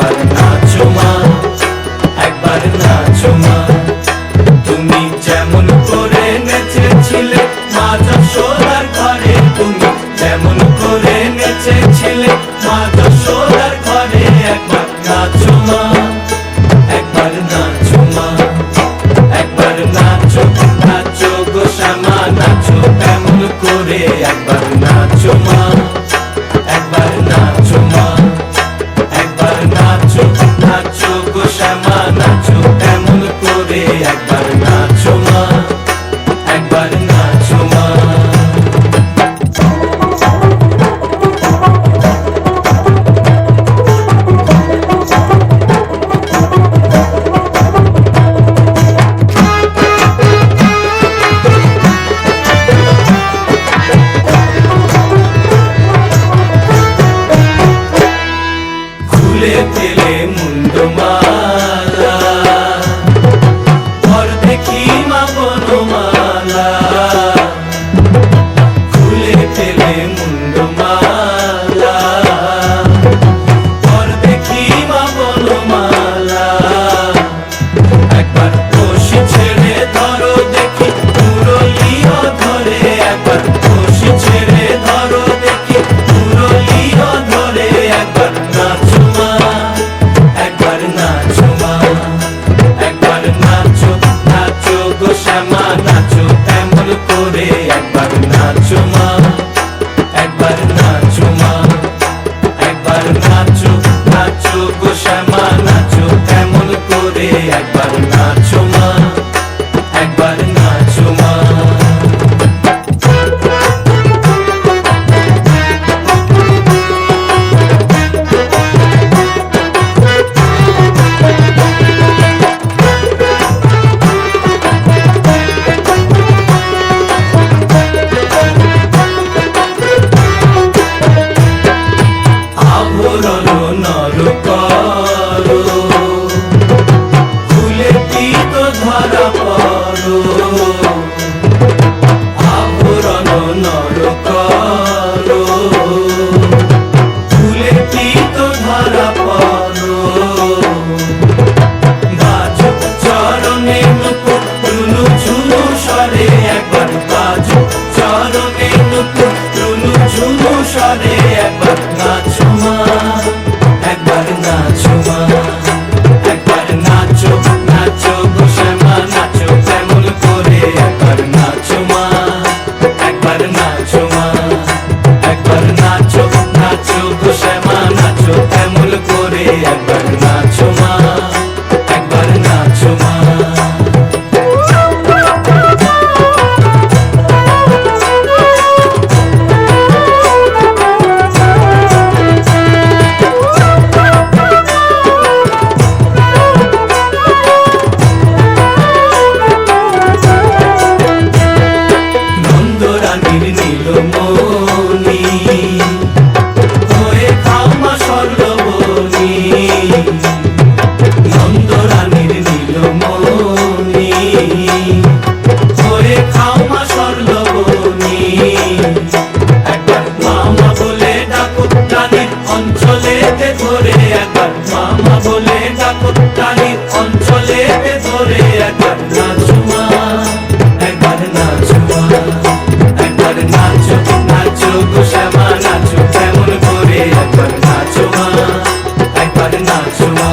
একবার নাচো মা, একবার নাচো মা। তুমি যেমন করে নেচেছিলে মা যশোদার ঘরে, তুমি যেমন করে নেচেছিলে মা যশোদার ঘরে, একবার নাচো মা, একবার নাচো মা, একবার নাচো, নাচো গো শ্যামা নাচো তেমন করে, একবার নাচো মা, একবার নাচো মা, একবার নাচো, নাচো গো শ্যামা নাচো তেমন করে, একবার নাচো মা, একবার নাচো মা। খুলে ফেলে মুন্ডমালা, পর দেখি মা বনমালা। খুলে ফেলে মুন্ডমালা, পর দেখি মা বনমালা। একবার কষি ছেড়ে ধরো দেখি মুরলিও ধরে, একবার কষি ছেড়ে ধরো দেখি মুরলিও ধরে, একবার নাচো মা, একবার নাচো মা, একবার নাচো, নাচো গো শ্যামা নাচো তেমন করে, একবার নাচো মা, একবার নাচো মা, একবার নাচো, নাচো গো শ্যামা নাচো তেমন করে, একবার নাচো মা, একবার নাচো মা। আভরণ নর করো, খুলে পিত ধরা পড়ো। আভরণ নর করো, খুলে পিত ধরা পড়ো। বাজো চরণে নুপুর রুনু ঝুনু স্বরে, একবার বাজো চরণে নুপুর রুনু ঝুনু স্বরে, একবার নাচো মা, একবার নাচো মা, একবার নাচো, নাচো গো শ্যামা নাচো তেমন করে, একবার নাচো মা, একবার নাচো মা, একবার নাচো, নাচো গো শ্যামা নাচো তেমন করে, একবার নাচো মা, একবার নাচো মা। নন্দরানীর নীলমণি হয়ে খাও মা স্বর্ণবনী, নন্দরানীর নীলমণি হয়ে খাও মা স্বর্ণবনী। একবার মামা বলে ডাকো রানীর অঞ্চলেতে ধরে, একবার মামা বলে ডাকো রানীর অঞ্চলেতে ধরে, একবার নাচো মা, একবার নাচো মা, একবার নাচো, নাচো গো শ্যামা নাচো তেমন করে, একবার নাচো মা, একবার নাচো মা।